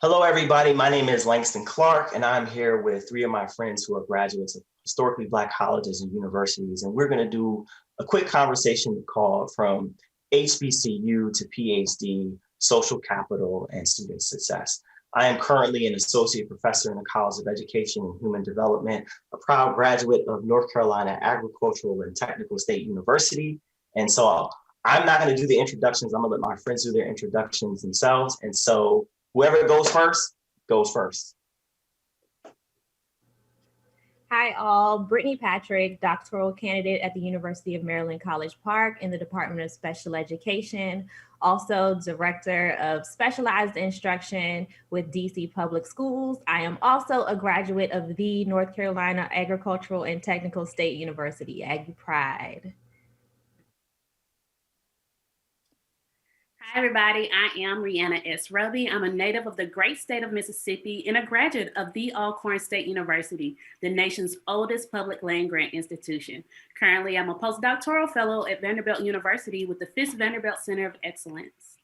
Hello, everybody. My name is Langston Clark, and I'm here with three of my friends who are graduates of historically Black colleges and universities. And we're going to do a quick conversation called From HBCU to PhD, Social Capital and Student Success. I am currently an associate professor in the College of Education and Human Development, a proud graduate of North Carolina Agricultural and Technical State University. And so I'm not going to do the introductions. I'm going to let my friends do their introductions themselves. And so whoever goes first, goes first. Hi all, Brittany Patrick, doctoral candidate at the University of Maryland College Park in the Department of Special Education, also Director of Specialized Instruction with DC Public Schools. I am also a graduate of the North Carolina Agricultural and Technical State University, Aggie Pride. Hi, everybody. I am Rihanna S. Roby. I'm a native of the great state of Mississippi and a graduate of the Alcorn State University, the nation's oldest public land grant institution. Currently, I'm a postdoctoral fellow at Vanderbilt University with the Fisk Vanderbilt Center of Excellence.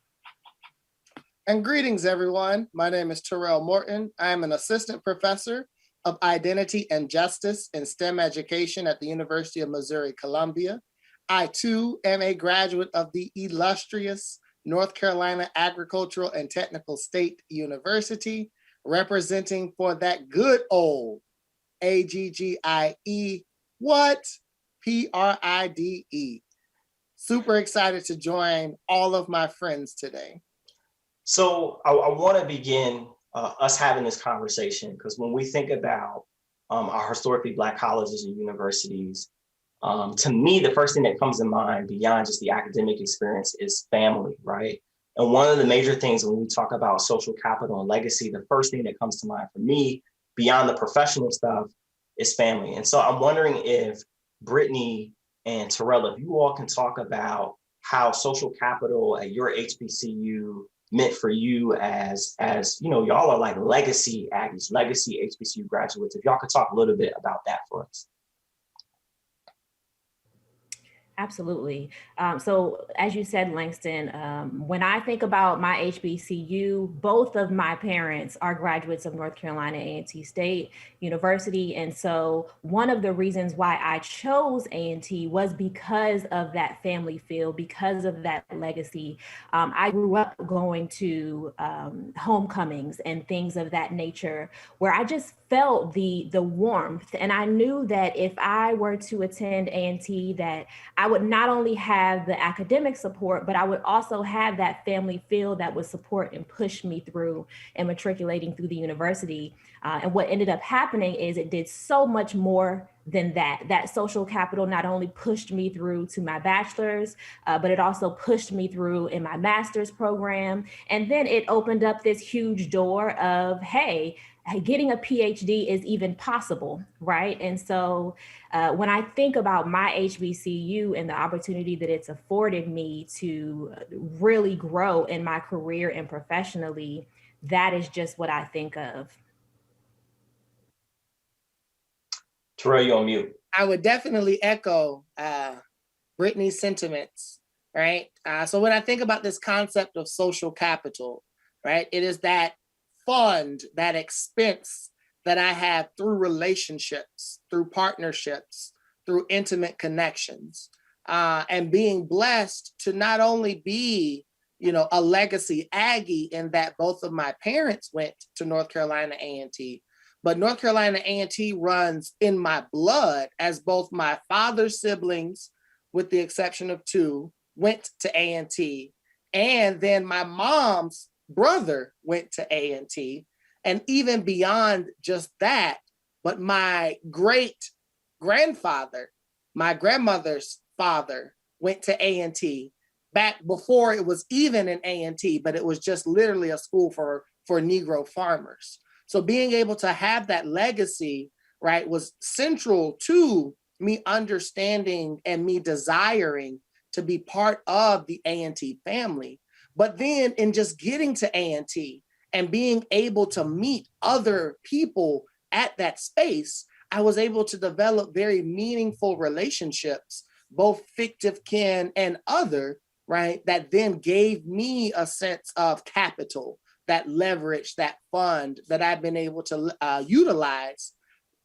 And greetings, everyone. My name is Terrell Morton. I am an assistant professor of identity and justice in STEM education at the University of Missouri-Columbia. I, too, am a graduate of the illustrious North Carolina Agricultural and Technical State University, representing for that good old AGGIE, what? PRIDE. Super excited to join all of my friends today. So I want to begin us having this conversation, because when we think about our historically Black colleges and universities, to me, the first thing that comes to mind beyond just the academic experience is family, right? And one of the major things when we talk about social capital and legacy, the first thing that comes to mind for me, beyond the professional stuff, is family. And so I'm wondering if Brittany and Terrell, if you all can talk about how social capital at your HBCU meant for you as you know, y'all are like legacy Aggies, legacy HBCU graduates. If y'all could talk a little bit about that for us. Absolutely. So as you said, Langston, when I think about my HBCU, both of my parents are graduates of North Carolina A&T State University. And so one of the reasons why I chose A&T was because of that family feel, because of that legacy. I grew up going to homecomings and things of that nature, where I just felt the warmth. And I knew that if I were to attend A&T, that I would not only have the academic support, but I would also have that family feel that would support and push me through and matriculating through the university. And what ended up happening is it did so much more than that. That social capital not only pushed me through to my bachelor's, but it also pushed me through in my master's program. And then it opened up this huge door of, hey, getting a PhD is even possible, right? And so when I think about my HBCU and the opportunity that it's afforded me to really grow in my career and professionally, that is just what I think of. Terrell, you're on mute. I would definitely echo Brittany's sentiments, right? So when I think about this concept of social capital, right, it is that fund, that expense that I have through relationships, through partnerships, through intimate connections, and being blessed to not only be, you know, a legacy Aggie in that both of my parents went to North Carolina A&T, but North Carolina A&T runs in my blood, as both my father's siblings, with the exception of two, went to A&T, and then my mom's brother went to A&T, and even beyond just that, but my great grandfather, my grandmother's father, went to A&T back before it was even an A&T, but it was just literally a school for Negro farmers. So being able to have that legacy, right, was central to me understanding and me desiring to be part of the A&T family. But then in just getting to A&T and being able to meet other people at that space, I was able to develop very meaningful relationships both fictive kin and other, right, that then gave me a sense of capital, that leverage, that fund that I've been able to utilize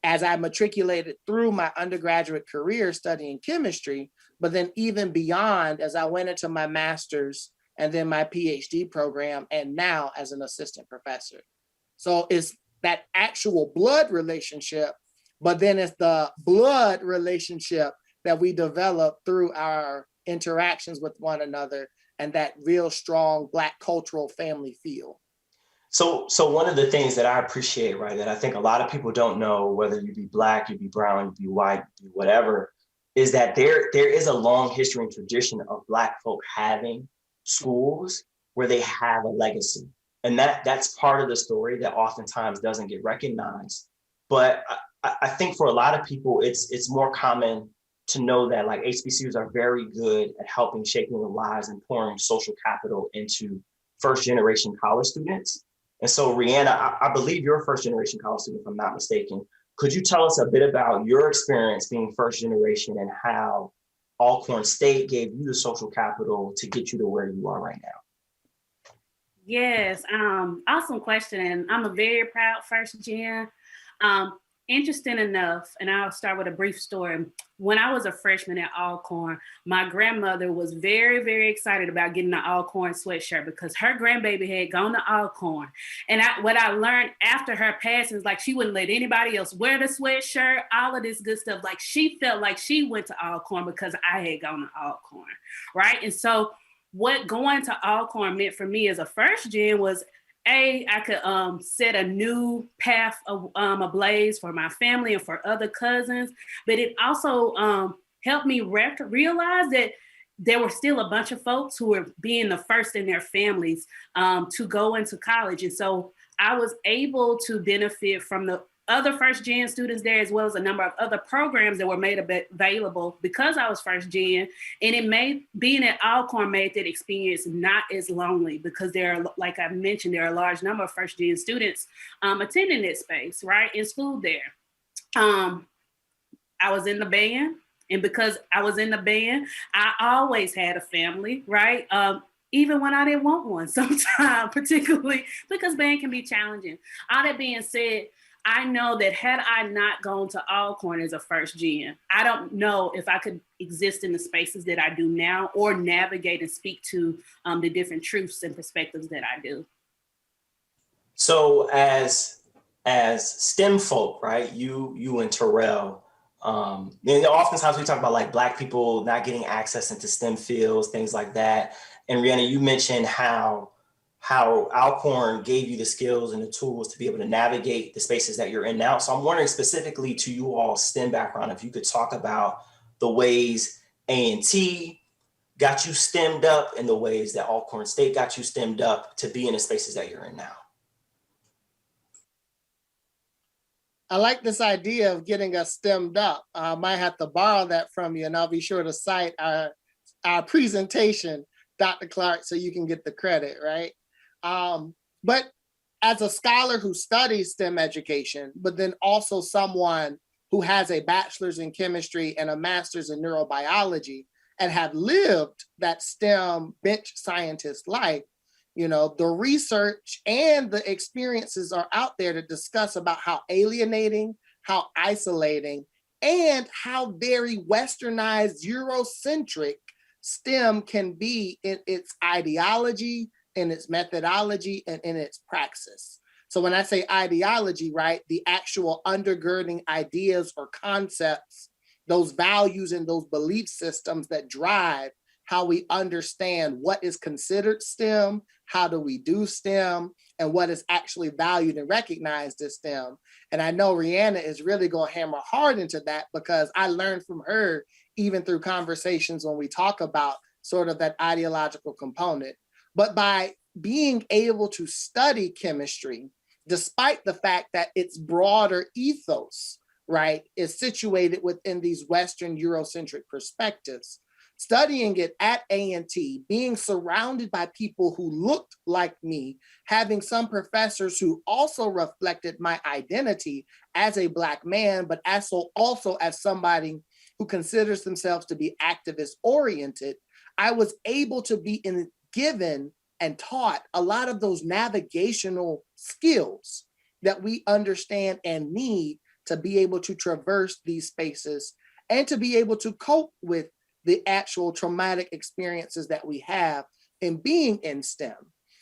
as I matriculated through my undergraduate career studying chemistry, but then even beyond as I went into my master's and then my PhD program, and now as an assistant professor. So it's that actual blood relationship, but then it's the blood relationship that we develop through our interactions with one another and that real strong Black cultural family feel. So one of the things that I appreciate, right, that I think a lot of people don't know, whether you be Black, you be brown, you be white, you be whatever, is that there is a long history and tradition of Black folk having schools where they have a legacy. And that's part of the story that oftentimes doesn't get recognized. But I think for a lot of people, it's more common to know that like HBCUs are very good at helping shaping the lives and pouring social capital into first generation college students. And so, Rihanna, I believe you're a first generation college student, if I'm not mistaken. Could you tell us a bit about your experience being first generation and how Alcorn State gave you the social capital to get you to where you are right now? Yes, awesome question. And I'm a very proud first gen. Interesting enough, and I'll start with a brief story. When I was a freshman at Alcorn, my grandmother was very, very excited about getting an Alcorn sweatshirt because her grandbaby had gone to Alcorn. And what I learned after her passing is like she wouldn't let anybody else wear the sweatshirt, all of this good stuff. Like she felt like she went to Alcorn because I had gone to Alcorn, right? And so what going to Alcorn meant for me as a first gen was I could set a new path ablaze for my family and for other cousins, but it also helped me realize that there were still a bunch of folks who were being the first in their families to go into college. And so I was able to benefit from the other first gen students there, as well as a number of other programs that were made available because I was first gen. And it made being at Alcorn made that experience not as lonely because there are, like I mentioned, there are a large number of first gen students attending that space, right, in school there. I was in the band, and because I was in the band, I always had a family, right? Even when I didn't want one sometimes, particularly because band can be challenging. All that being said, I know that had I not gone to Alcorn as a first gen, I don't know if I could exist in the spaces that I do now or navigate and speak to the different truths and perspectives that I do. So as STEM folk, right, you and Terrell, oftentimes we talk about like Black people not getting access into STEM fields, things like that. And Rihanna, you mentioned how Alcorn gave you the skills and the tools to be able to navigate the spaces that you're in now. So I'm wondering specifically to you all STEM background, if you could talk about the ways A&T got you stemmed up and the ways that Alcorn State got you stemmed up to be in the spaces that you're in now. I like this idea of getting us stemmed up. I might have to borrow that from you, and I'll be sure to cite our presentation, Dr. Clark, so you can get the credit, right? But as a scholar who studies STEM education, but then also someone who has a bachelor's in chemistry and a master's in neurobiology and have lived that STEM bench scientist life, you know, the research and the experiences are out there to discuss about how alienating, how isolating, and how very westernized, Eurocentric STEM can be in its ideology, in its methodology, and in its praxis. So when I say ideology, right, the actual undergirding ideas or concepts, those values and those belief systems that drive how we understand what is considered STEM, how do we do STEM, and what is actually valued and recognized as STEM. And I know Rihanna is really going to hammer hard into that because I learned from her even through conversations when we talk about sort of that ideological component. But by being able to study chemistry, despite the fact that its broader ethos, right, is situated within these Western Eurocentric perspectives, studying it at A&T, being surrounded by people who looked like me, having some professors who also reflected my identity as a Black man, but also as somebody who considers themselves to be activist oriented, I was able to be given and taught a lot of those navigational skills that we understand and need to be able to traverse these spaces and to be able to cope with the actual traumatic experiences that we have in being in STEM.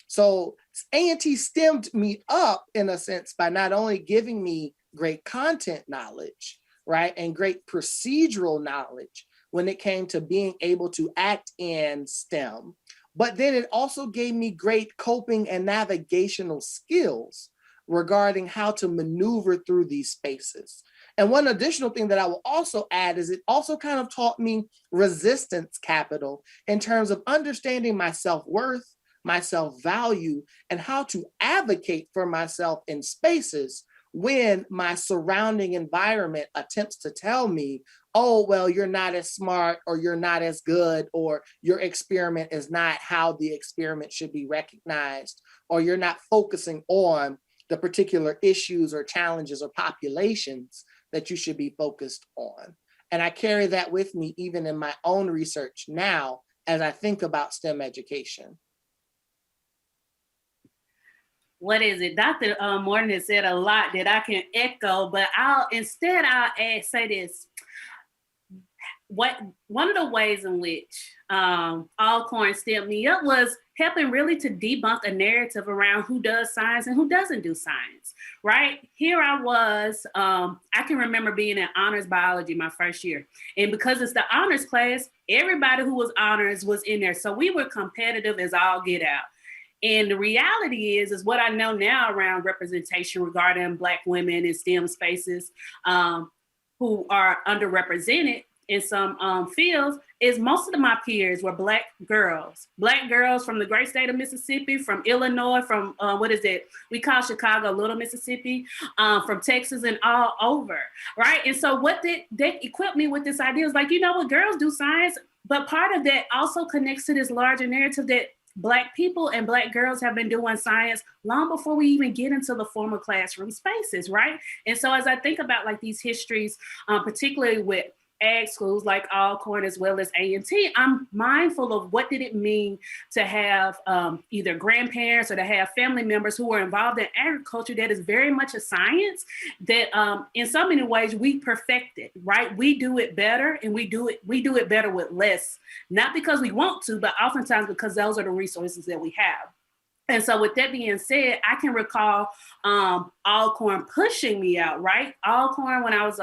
So A&T stemmed me up in a sense by not only giving me great content knowledge, right, and great procedural knowledge when it came to being able to act in STEM, but then it also gave me great coping and navigational skills regarding how to maneuver through these spaces. And one additional thing that I will also add is it also kind of taught me resistance capital in terms of understanding my self-worth, my self-value, and how to advocate for myself in spaces when my surrounding environment attempts to tell me, oh, well, you're not as smart, or you're not as good, or your experiment is not how the experiment should be recognized, or you're not focusing on the particular issues or challenges or populations that you should be focused on. And I carry that with me even in my own research now as I think about STEM education. What is it? Dr. Morton has said a lot that I can echo, but I'll say this. One of the ways in which Alcorn stepped me up was helping really to debunk a narrative around who does science and who doesn't do science, right? Here I was, I can remember being in honors biology my first year. And because it's the honors class, everybody who was honors was in there. So we were competitive as all get out. And the reality is what I know now around representation regarding Black women in STEM spaces who are underrepresented in some fields is most of my peers were Black girls from the great state of Mississippi, from Illinois, from we call Chicago Little Mississippi, from Texas and all over, right? And so what they equipped me with this idea is like, you know what, girls do science, but part of that also connects to this larger narrative that Black people and Black girls have been doing science long before we even get into the formal classroom spaces, right? And so as I think about like these histories, particularly with ag schools like Alcorn as well as A&T, I'm mindful of what did it mean to have either grandparents or to have family members who were involved in agriculture that is very much a science that in so many ways we perfected, right? We do it better, and we do it better with less, not because we want to, but oftentimes because those are the resources that we have. And so with that being said, I can recall Alcorn pushing me out, right? Alcorn, when I was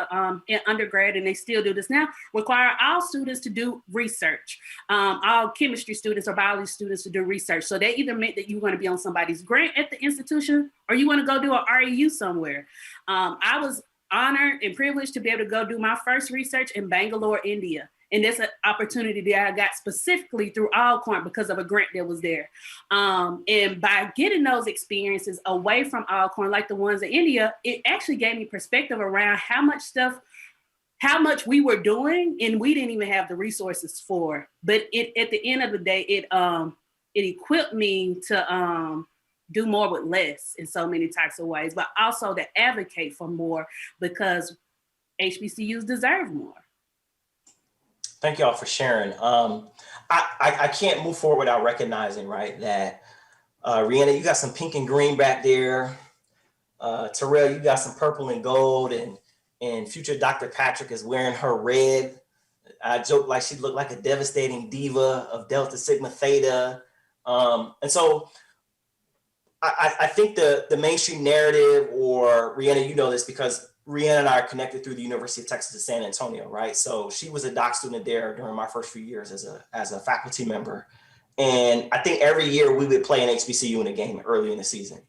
in undergrad, and they still do this now, require all students to do research. All chemistry students or biology students to do research. So that either meant that you want to be on somebody's grant at the institution, or you want to go do an REU somewhere. I was honored and privileged to be able to go do my first research in Bangalore, India. And that's an opportunity that I got specifically through Alcorn because of a grant that was there. And by getting those experiences away from Alcorn, like the ones in India, it actually gave me perspective around how much we were doing and we didn't even have the resources for. But at the end of the day, it equipped me to do more with less in so many types of ways, but also to advocate for more because HBCUs deserve more. Thank y'all for sharing. I can't move forward without recognizing, right, that Rihanna, you got some pink and green back there. Terrell, you got some purple and gold, and future Dr. Patrick is wearing her red. I joke like she looked like a devastating diva of Delta Sigma Theta. And so I think the mainstream narrative, or Rihanna, you know this because Rihanna and I are connected through the University of Texas at San Antonio, right? So she was a doc student there during my first few years as a faculty member. And I think every year we would play an HBCU in a game early in the season.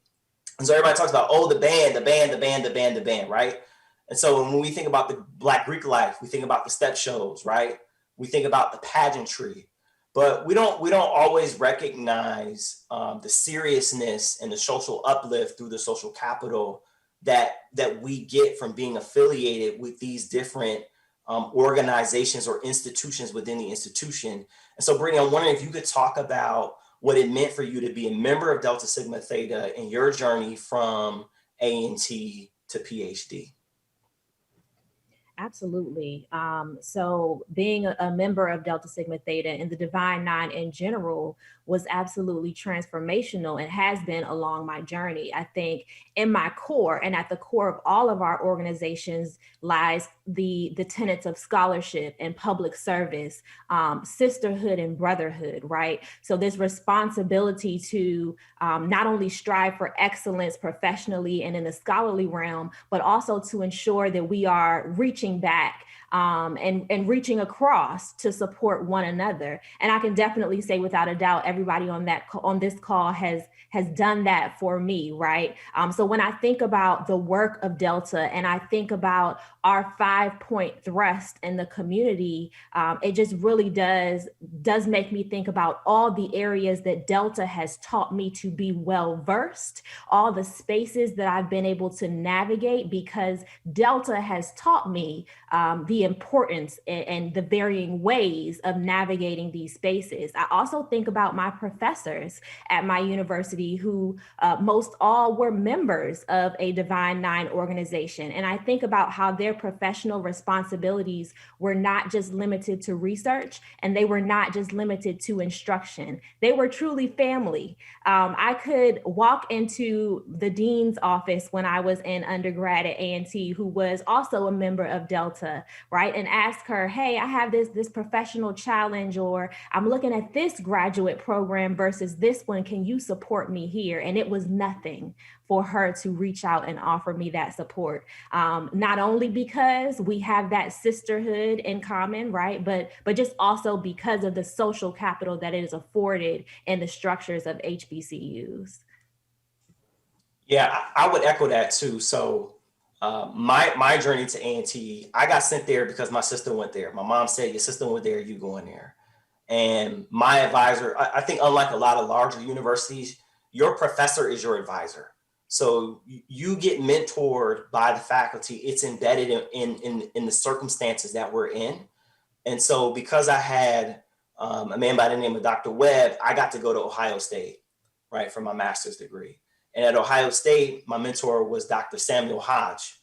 And so everybody talks about, oh, the band, right? And so when we think about the Black Greek life, we think about the step shows, right? We think about the pageantry, but we don't always recognize the seriousness and the social uplift through the social capital that we get from being affiliated with these different organizations or institutions within the institution. And so Brittany, I'm wondering if you could talk about what it meant for you to be a member of Delta Sigma Theta in your journey from A&T to PhD. Absolutely. So being a member of Delta Sigma Theta and the Divine Nine in general was absolutely transformational and has been along my journey. I think in my core and at the core of all of our organizations lies the tenets of scholarship and public service, sisterhood and brotherhood, right? So this responsibility to not only strive for excellence professionally and in the scholarly realm, but also to ensure that we are reaching back and reaching across to support one another. And I can definitely say without a doubt, everybody on this call has done that for me, right? So when I think about the work of Delta and I think about our 5-point thrust in the community, it just really does make me think about all the areas that Delta has taught me to be well versed, all the spaces that I've been able to navigate because Delta has taught me the importance and the varying ways of navigating these spaces. I also think about my professors at my university who most all were members of a Divine Nine organization. And I think about how their professional responsibilities were not just limited to research and they were not just limited to instruction. They were truly family. I could walk into the dean's office when I was in undergrad at A&T, who was also a member of Delta, right? And ask her, hey, I have this professional challenge, or I'm looking at this graduate program versus this one. Can you support me here? And it was nothing for her to reach out and offer me that support. Not only because we have that sisterhood in common, right? But just also because of the social capital that is afforded in the structures of HBCUs. Yeah, I would echo that too. So my journey to A&T, I got sent there because my sister went there. My mom said, your sister went there, you going there. And my advisor, I think unlike a lot of larger universities, your professor is your advisor. So you get mentored by the faculty. It's embedded in the circumstances that we're in. And so because I had a man by the name of Dr. Webb, I got to go to Ohio State, right, for my master's degree. And at Ohio State, my mentor was Dr. Samuel Hodge,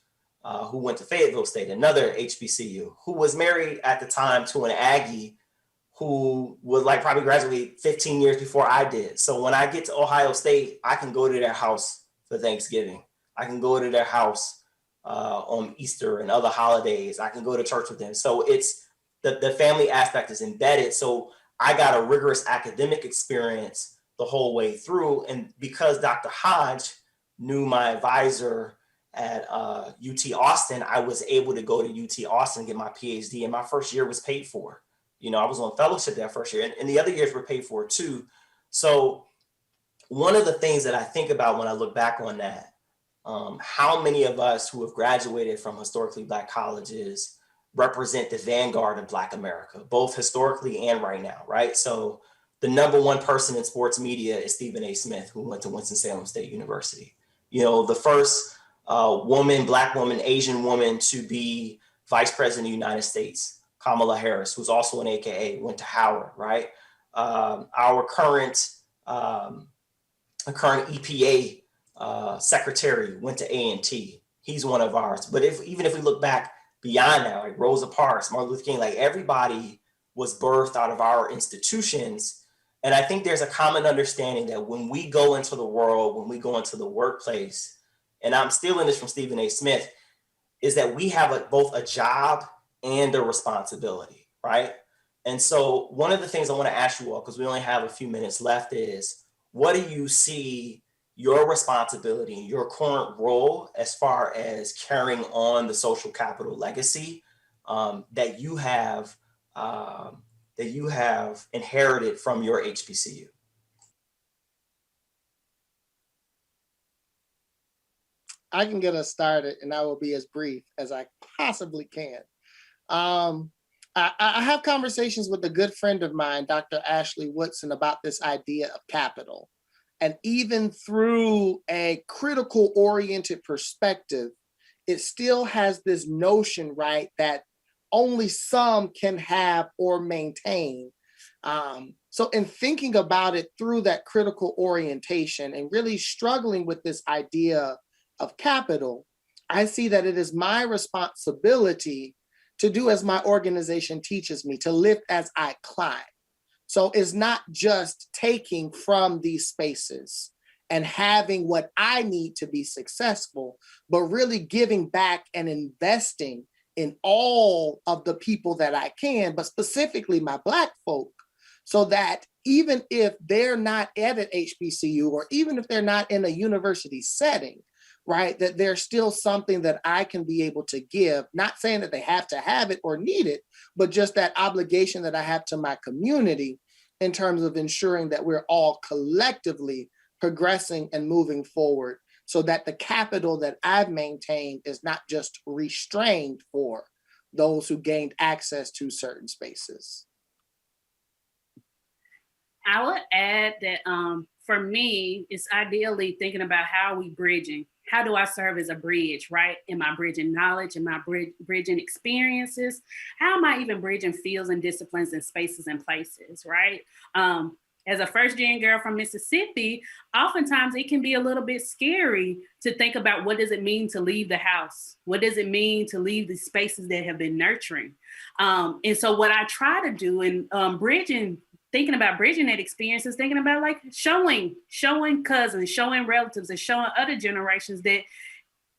who went to Fayetteville State, another HBCU, who was married at the time to an Aggie who would like probably graduate 15 years before I did. So when I get to Ohio State, I can go to their house for Thanksgiving. I can go to their house on Easter and other holidays. I can go to church with them. So it's the family aspect is embedded. So I got a rigorous academic experience the whole way through. And because Dr. Hodge knew my advisor at UT Austin, I was able to go to UT Austin and get my PhD, and my first year was paid for. You know, I was on fellowship that first year, and the other years were paid for too. So one of the things that I think about when I look back on that, how many of us who have graduated from historically Black colleges represent the vanguard of Black America, both historically and right now, right? So the number one person in sports media is Stephen A. Smith, who went to Winston-Salem State University. You know, the first woman, Black woman, Asian woman to be vice president of the United States, Kamala Harris, who's also an AKA, went to Howard, right? Our current EPA secretary went to A&T. He's one of ours. But even if we look back beyond that, like Rosa Parks, Martin Luther King, like everybody was birthed out of our institutions. And I think there's a common understanding that when we go into the world, when we go into the workplace, and I'm stealing this from Stephen A. Smith, is that we have both a job and a responsibility, right? And so one of the things I want to ask you all, because we only have a few minutes left, is what do you see your responsibility, your current role as far as carrying on the social capital legacy that you have inherited from your HBCU? I can get us started, and I will be as brief as I possibly can. I have conversations with a good friend of mine, Dr. Ashley Woodson, about this idea of capital. And even through a critical oriented perspective, it still has this notion, right, that only some can have or maintain. So in thinking about it through that critical orientation and really struggling with this idea of capital, I see that it is my responsibility to do as my organization teaches me, to lift as I climb. So it's not just taking from these spaces and having what I need to be successful, but really giving back and investing in all of the people that I can, but specifically my Black folk, so that even if they're not at an HBCU, or even if they're not in a university setting, right, that there's still something that I can be able to give, not saying that they have to have it or need it, but just that obligation that I have to my community in terms of ensuring that we're all collectively progressing and moving forward, so that the capital that I've maintained is not just restrained for those who gained access to certain spaces. I would add that for me, it's ideally thinking about how are we bridging? How do I serve as a bridge, right? Am I bridging knowledge? Am I bridging experiences? How am I even bridging fields and disciplines and spaces and places, right? As a first-gen girl from Mississippi, oftentimes it can be a little bit scary to think about what does it mean to leave the house? What does it mean to leave the spaces that have been nurturing? And so what I try to do in thinking about bridging that experience is thinking about like showing cousins, showing relatives, and showing other generations that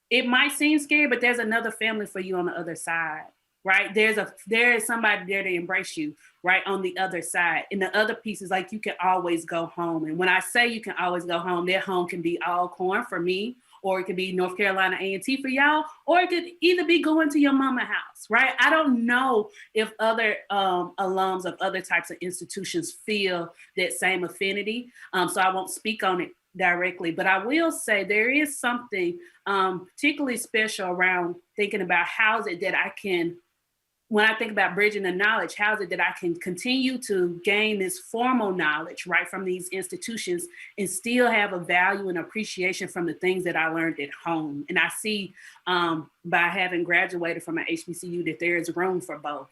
it might seem scary, but there's another family for you on the other side, right? There is somebody there to embrace you, right, on the other side. And the other piece is like, you can always go home. And when I say you can always go home, that home can be Alcorn for me, or it could be North Carolina A&T for y'all, or it could either be going to your mama house, right? I don't know if other alums of other types of institutions feel that same affinity. So I won't speak on it directly, but I will say there is something particularly special around thinking about how is it that I can, when I think about bridging the knowledge, how is it that I can continue to gain this formal knowledge, right, from these institutions and still have a value and appreciation from the things that I learned at home? And I see by having graduated from an HBCU that there is room for both.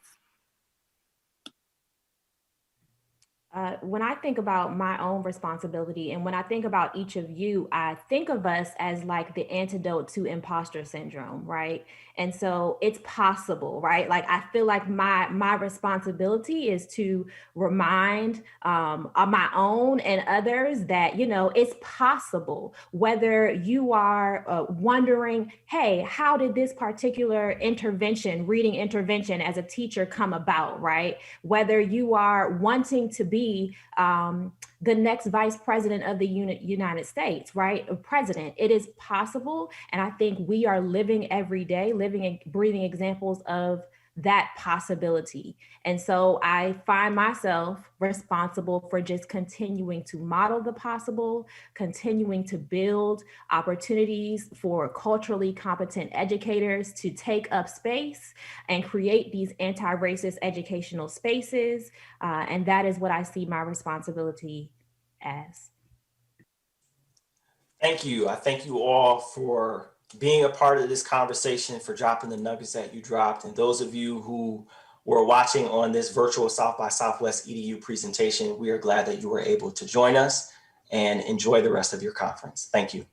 When I think about my own responsibility and when I think about each of you, I think of us as like the antidote to imposter syndrome, right? And so it's possible, right? Like I feel like my responsibility is to remind my own and others that, you know, it's possible. Whether you are wondering, hey, how did this particular reading intervention as a teacher come about, right? Whether you are wanting to be the next vice president of the United States, right? A president. It is possible. And I think we are living every day, living and breathing examples of that possibility. And so I find myself responsible for just continuing to model the possible, continuing to build opportunities for culturally competent educators to take up space and create these anti-racist educational spaces. And that is what I see my responsibility as. Thank you. I thank you all for being a part of this conversation, for dropping the nuggets that you dropped. And those of you who were watching on this virtual South by Southwest EDU presentation, we are glad that you were able to join us and enjoy the rest of your conference. Thank you.